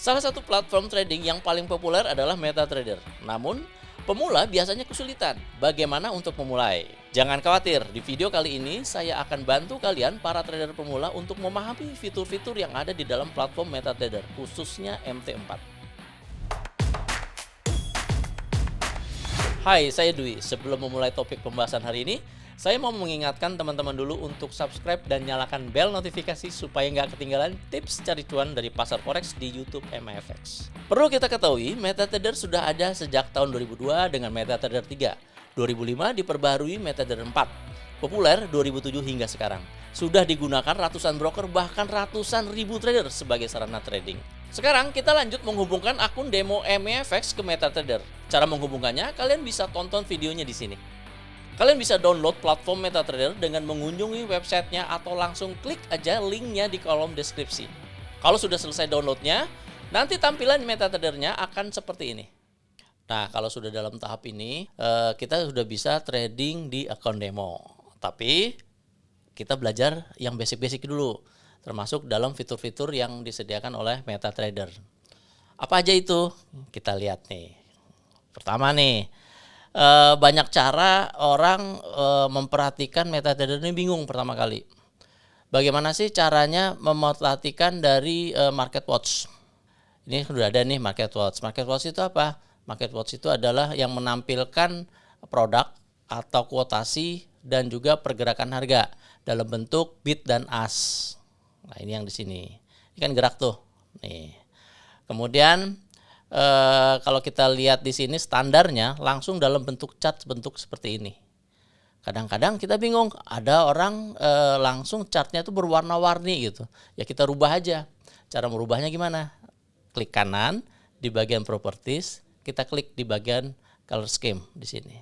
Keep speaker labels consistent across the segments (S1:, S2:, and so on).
S1: Salah satu platform trading yang paling populer adalah MetaTrader. Namun, pemula biasanya kesulitan. Bagaimana untuk memulai? Jangan khawatir, di video kali ini saya akan bantu kalian para trader pemula untuk memahami fitur-fitur yang ada di dalam platform MetaTrader, khususnya MT4. Hai, saya Dwi. Sebelum memulai topik pembahasan hari ini, saya mau mengingatkan teman-teman dulu untuk subscribe dan nyalakan bel notifikasi supaya nggak ketinggalan tips cari cuan dari pasar forex di YouTube MAFX. Perlu kita ketahui, MetaTrader sudah ada sejak tahun 2002 dengan MetaTrader 3. 2005 diperbaharui MetaTrader 4. Populer 2007 hingga sekarang. Sudah digunakan ratusan broker bahkan ratusan ribu trader sebagai sarana trading. Sekarang kita lanjut menghubungkan akun demo MAFX ke MetaTrader. Cara menghubungkannya, kalian bisa tonton videonya di sini. Kalian bisa download platform MetaTrader dengan mengunjungi websitenya atau langsung klik aja linknya di kolom deskripsi. Kalau sudah selesai downloadnya, nanti tampilan MetaTradernya akan seperti ini. Nah, kalau sudah dalam tahap ini, kita sudah bisa trading di akun demo. Tapi kita belajar yang basic-basic dulu, termasuk dalam fitur-fitur yang disediakan oleh MetaTrader. Apa aja itu? Kita lihat nih. Pertama nih, banyak cara orang memperhatikan MetaTrader ini bingung pertama kali. Bagaimana sih caranya memperhatikan dari Market Watch? Ini sudah ada nih Market Watch. Market Watch itu apa? Market Watch itu adalah yang menampilkan produk atau kuotasi dan juga pergerakan harga dalam bentuk bid dan ask. Nah, ini yang di sini. Ini kan gerak tuh. Nih. Kemudian kalau kita lihat di sini standarnya langsung dalam bentuk chart bentuk seperti ini. Kadang-kadang kita bingung, ada orang langsung chartnya itu berwarna-warni gitu. Ya kita rubah aja. Cara merubahnya gimana? Klik kanan di bagian properties, kita klik di bagian color scheme di sini.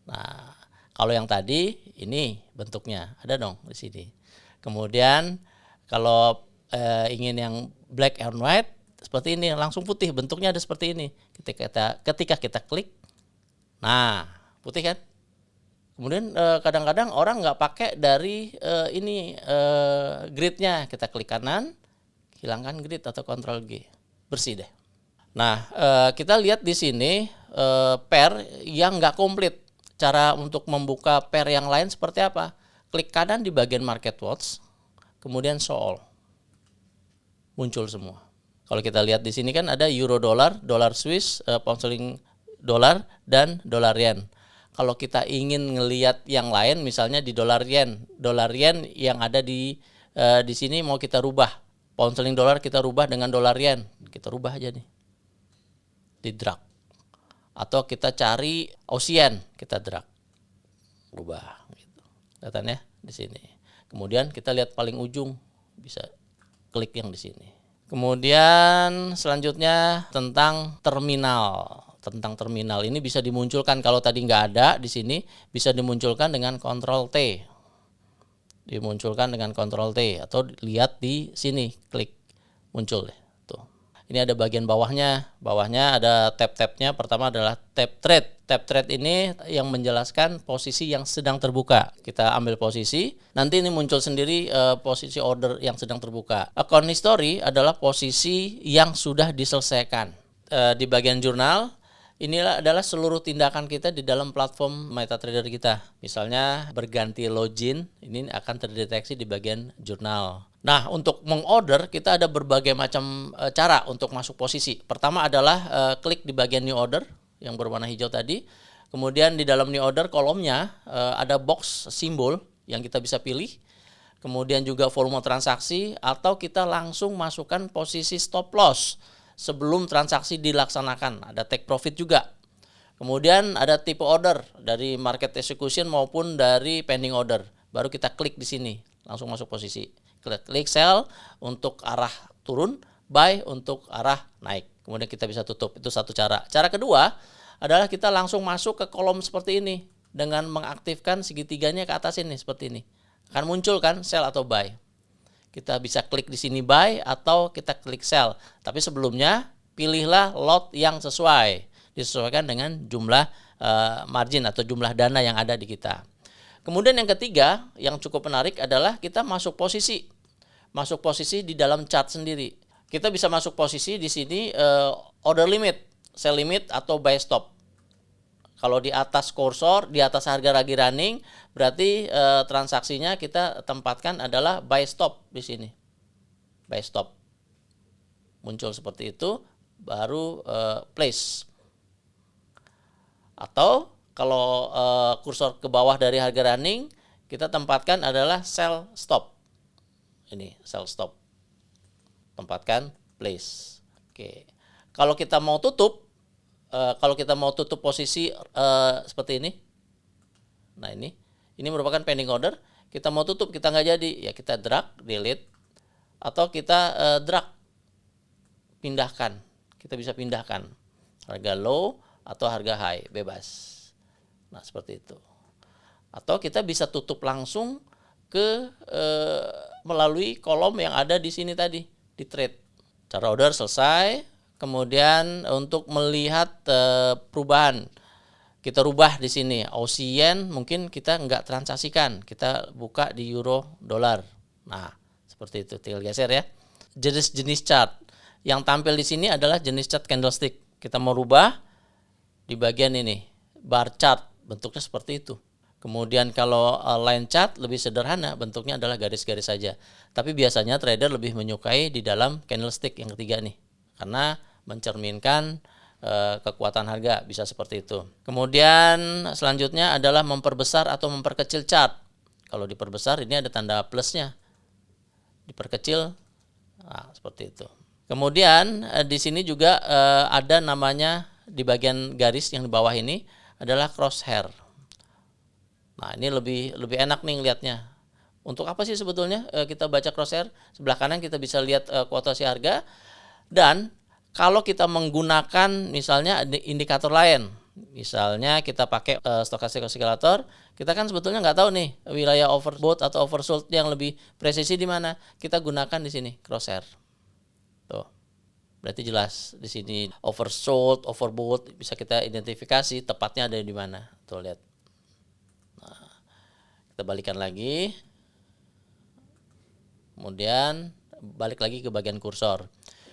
S1: Nah, kalau yang tadi ini bentuknya ada dong di sini. Kemudian kalau ingin yang black and white seperti ini, langsung putih, bentuknya ada seperti ini. Ketika kita klik, nah putih kan. Kemudian kadang-kadang orang nggak pakai dari gridnya, kita klik kanan, hilangkan grid atau Ctrl G, bersih deh. Nah, kita lihat di sini pair yang nggak komplit. Cara untuk membuka pair yang lain seperti apa? Klik kanan di bagian Market Watch, kemudian show all, muncul semua. Kalau kita lihat di sini kan ada euro dolar, dolar Swiss, pound sterling dolar, dan dolar yen. Kalau kita ingin ngelihat yang lain, misalnya di dolar yen yang ada di sini mau kita rubah, pound sterling dolar kita rubah dengan dolar yen, kita rubah aja nih, di drag. Atau kita cari Aussie, kita drag, rubah. Gitu. Kelihatan ya di sini. Kemudian kita lihat paling ujung, bisa klik yang di sini. Kemudian selanjutnya tentang terminal. Tentang terminal ini bisa dimunculkan, kalau tadi nggak ada di sini bisa dimunculkan dengan Ctrl T. Dimunculkan dengan Ctrl T atau lihat di sini, klik muncul deh. Tuh. Ini ada bagian bawahnya. Bawahnya ada tab-tabnya. Pertama adalah tab trade. Tab trade ini yang menjelaskan posisi yang sedang terbuka. Kita ambil posisi, nanti ini muncul sendiri posisi order yang sedang terbuka. Account history adalah posisi yang sudah diselesaikan. Di bagian jurnal, inilah adalah seluruh tindakan kita di dalam platform MetaTrader kita. Misalnya berganti login, ini akan terdeteksi di bagian jurnal. Nah, untuk mengorder kita ada berbagai macam cara untuk masuk posisi. Pertama adalah klik di bagian new order yang berwarna hijau tadi. Kemudian di dalam new order kolomnya ada box simbol yang kita bisa pilih. Kemudian juga volume transaksi atau kita langsung masukkan posisi stop loss sebelum transaksi dilaksanakan. Ada take profit juga. Kemudian ada tipe order dari market execution maupun dari pending order. Baru kita klik di sini, langsung masuk posisi. Klik sell untuk arah turun, buy untuk arah naik. Kemudian kita bisa tutup. Itu satu cara. Cara kedua adalah kita langsung masuk ke kolom seperti ini dengan mengaktifkan segitiganya ke atas ini seperti ini. Akan muncul kan sell atau buy. Kita bisa klik di sini buy atau kita klik sell. Tapi sebelumnya pilihlah lot yang sesuai. Disesuaikan dengan jumlah margin atau jumlah dana yang ada di kita. Kemudian yang ketiga yang cukup menarik adalah kita masuk posisi. Masuk posisi di dalam chart sendiri. kita bisa masuk posisi di sini order limit, sell limit atau buy stop. Kalau di atas kursor, di atas harga lagi running, berarti transaksinya kita tempatkan adalah buy stop di sini. Buy stop. Muncul seperti itu, baru place. Atau kalau kursor ke bawah dari harga running, kita tempatkan adalah sell stop. Ini sell stop. Tempatkan place. Oke. Kalau kita mau tutup, posisi seperti ini, nah ini merupakan pending order. Kita mau tutup, kita nggak jadi, ya kita drag, delete, atau kita drag, pindahkan. Kita bisa pindahkan harga low atau harga high, bebas. Nah seperti itu. Atau kita bisa tutup langsung ke melalui kolom yang ada di sini tadi, di trade. Cara order selesai. Kemudian untuk melihat perubahan, kita rubah di sini. Aussie Yen mungkin kita nggak transaksikan, kita buka di euro dolar. Nah seperti itu, tinggal geser ya. Jenis chart yang tampil di sini adalah jenis chart candlestick. Kita mau rubah di bagian ini, bar chart, bentuknya seperti itu. Kemudian kalau line chart lebih sederhana, bentuknya adalah garis-garis saja. Tapi biasanya trader lebih menyukai di dalam candlestick yang ketiga nih, karena mencerminkan kekuatan harga, bisa seperti itu. Kemudian selanjutnya adalah memperbesar atau memperkecil chart. Kalau diperbesar ini ada tanda plusnya, diperkecil, nah, seperti itu. Kemudian di sini juga ada namanya di bagian garis yang di bawah ini adalah crosshair. Nah ini lebih enak nih ngelihatnya. Untuk apa sih sebetulnya kita baca crosshair? Sebelah kanan kita bisa lihat kuotasi harga, dan kalau kita menggunakan misalnya indikator lain, misalnya kita pakai stochastic oscillator, kita kan sebetulnya nggak tahu nih wilayah overbought atau oversold yang lebih presisi di mana. Kita gunakan di sini crosshair. Tuh. Berarti jelas di sini oversold, overbought bisa kita identifikasi tepatnya ada di mana. Tuh lihat. Nah, kita balikan lagi. Kemudian balik lagi ke bagian kursor.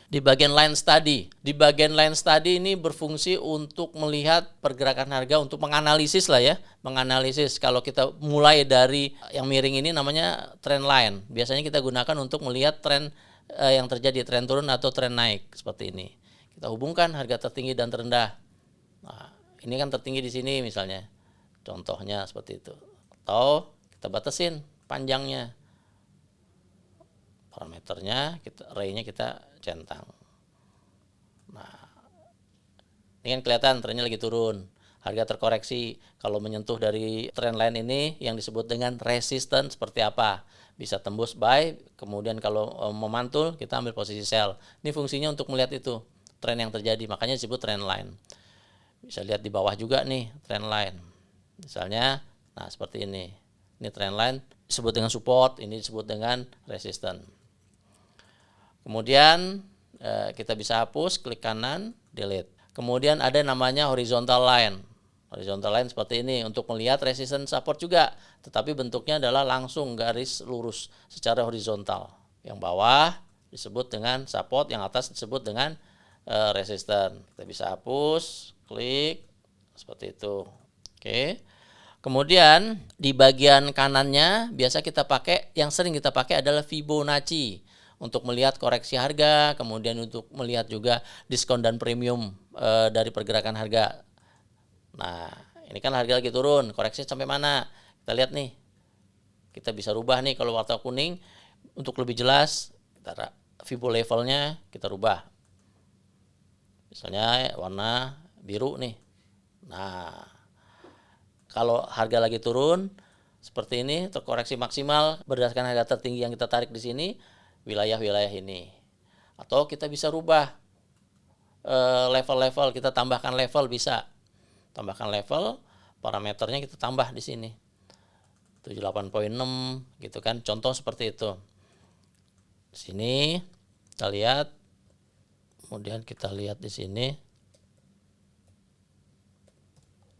S1: Di bagian line study. Di bagian line study ini berfungsi untuk melihat pergerakan harga, untuk menganalisis lah ya. Menganalisis kalau kita mulai dari yang miring ini namanya trend line. Biasanya kita gunakan untuk melihat tren yang terjadi, tren turun atau tren naik seperti ini. Kita hubungkan harga tertinggi dan terendah. Nah, ini kan tertinggi di sini misalnya. Contohnya seperti itu. Atau kita batasin panjangnya. Parameternya, array-nya kita centang. Nah, ini kan kelihatan trennya lagi turun. Harga terkoreksi. Kalau menyentuh dari trend line ini yang disebut dengan resistance seperti apa? Bisa tembus buy, kemudian kalau memantul kita ambil posisi sell. Ini fungsinya untuk melihat itu, tren yang terjadi. Makanya disebut trend line. Bisa lihat di bawah juga nih trend line. Misalnya, nah seperti ini. Ini trend line disebut dengan support, ini disebut dengan resistance. Kemudian kita bisa hapus, klik kanan, delete. Kemudian ada namanya horizontal line. Horizontal line seperti ini untuk melihat resistance support juga, tetapi bentuknya adalah langsung garis lurus secara horizontal. Yang bawah disebut dengan support, yang atas disebut dengan resistance. Kita bisa hapus, klik seperti itu. Oke. Kemudian di bagian kanannya biasa kita pakai, yang sering kita pakai adalah Fibonacci untuk melihat koreksi harga, kemudian untuk melihat juga diskon dan premium dari pergerakan harga. Nah, ini kan harga lagi turun, koreksi sampai mana? Kita lihat nih. Kita bisa rubah nih kalau warna kuning untuk lebih jelas, kita Fibo levelnya kita rubah. Misalnya warna biru nih. Nah, kalau harga lagi turun seperti ini, terkoreksi maksimal berdasarkan harga tertinggi yang kita tarik di sini, wilayah-wilayah ini. Atau kita bisa rubah level-level, kita tambahkan level bisa. Tambahkan level, parameternya kita tambah di sini. 78.6 gitu kan, contoh seperti itu. Di sini kita lihat, kemudian kita lihat di sini.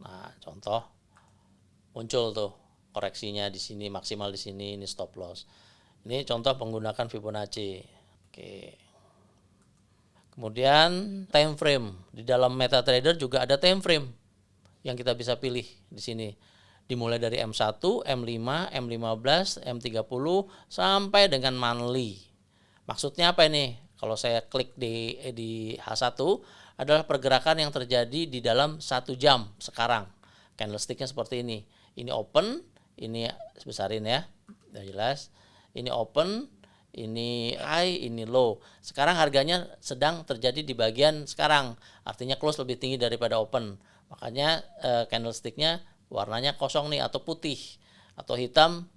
S1: Nah, contoh muncul tuh koreksinya di sini, maksimal di sini, ini stop loss. Ini contoh menggunakan Fibonacci. Oke. Kemudian time frame. Di dalam MetaTrader juga ada time frame yang kita bisa pilih di sini. Dimulai dari M1, M5, M15, M30 sampai dengan monthly. Maksudnya apa ini? Kalau saya klik di H1 adalah pergerakan yang terjadi di dalam 1 jam sekarang. Candlesticknya seperti ini. Ini open, ini besarin ya. Udah jelas. Ini open, ini high, ini low. Sekarang harganya sedang terjadi di bagian sekarang. Artinya close lebih tinggi daripada open. Makanya candlesticknya warnanya kosong nih atau putih atau hitam,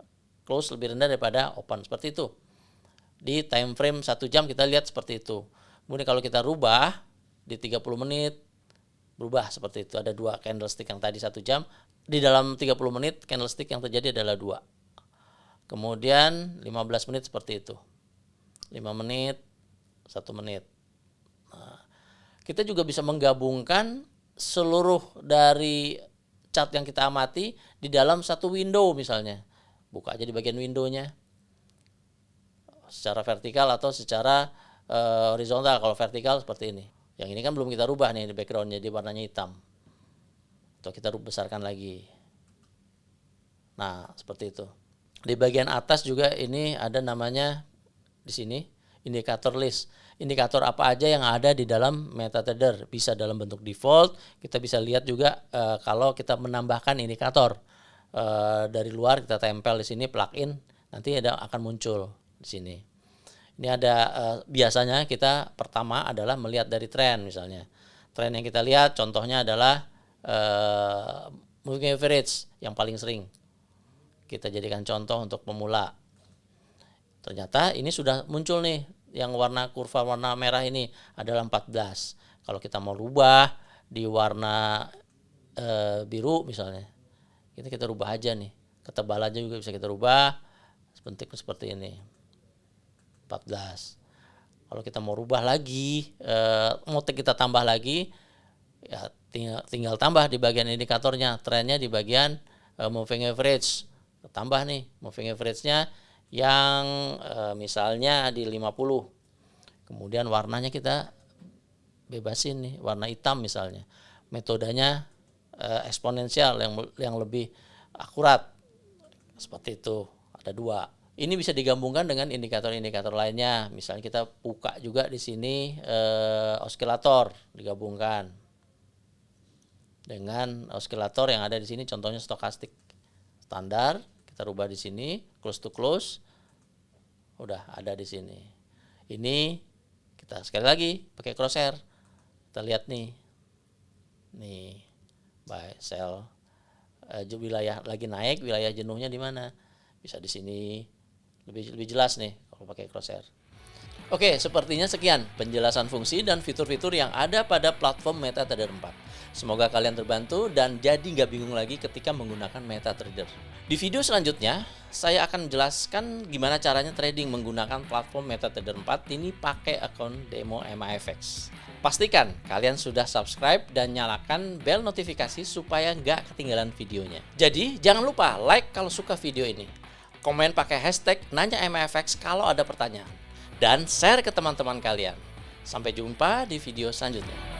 S1: close lebih rendah daripada open. Seperti itu. Di time frame 1 jam kita lihat seperti itu. Kemudian kalau kita rubah di 30 menit berubah seperti itu. Ada 2 candlestick yang tadi 1 jam. Di dalam 30 menit candlestick yang terjadi adalah 2. Kemudian 15 menit seperti itu. 5 menit, 1 menit. Nah, kita juga bisa menggabungkan seluruh dari chart yang kita amati di dalam satu window misalnya. Buka aja di bagian windownya. Secara vertikal atau secara horizontal. Kalau vertikal seperti ini. Yang ini kan belum kita rubah nih di backgroundnya, di warnanya hitam. Atau kita besarkan lagi. Nah, seperti itu. Di bagian atas juga ini ada namanya di sini indikator list. Indikator apa aja yang ada di dalam MetaTrader. Bisa dalam bentuk default. Kita bisa lihat juga kalau kita menambahkan indikator dari luar kita tempel di sini plugin, nanti akan muncul di sini. Ini ada biasanya kita pertama adalah melihat dari tren misalnya. Tren yang kita lihat contohnya adalah moving average yang paling sering kita jadikan contoh untuk pemula. Ternyata ini sudah muncul nih yang warna kurva warna merah ini adalah 14. Kalau kita mau rubah di warna biru misalnya, kita rubah aja nih. Ketebalannya juga bisa kita rubah seperti ini. 14. Kalau kita mau rubah lagi, mau kita tambah lagi, ya tinggal tambah di bagian indikatornya, trennya di bagian moving average. Tambah nih moving average-nya yang misalnya di 50. Kemudian warnanya kita bebasin nih, warna hitam misalnya. Metodenya eksponensial yang lebih akurat. Seperti itu, ada 2. Ini bisa digabungkan dengan indikator-indikator lainnya. Misalnya kita buka juga di sini oskilator digabungkan dengan oskilator yang ada di sini. Contohnya stokastik standar, kita rubah di sini close to close, udah ada di sini. Ini kita sekali lagi pakai crosshair, kita lihat nih buy sell, wilayah lagi naik, wilayah jenuhnya di mana? Bisa di sini. Lebih jelas nih kalau pakai crosshair. Oke, sepertinya sekian penjelasan fungsi dan fitur-fitur yang ada pada platform MetaTrader 4. Semoga kalian terbantu dan jadi nggak bingung lagi ketika menggunakan MetaTrader. Di video selanjutnya, saya akan menjelaskan gimana caranya trading menggunakan platform MetaTrader 4 ini pakai akun demo MAFX. Pastikan kalian sudah subscribe dan nyalakan bel notifikasi supaya nggak ketinggalan videonya. Jadi, jangan lupa like kalau suka video ini. Komen pakai hashtag nanya MAFX kalau ada pertanyaan. Dan share ke teman-teman kalian. Sampai jumpa di video selanjutnya.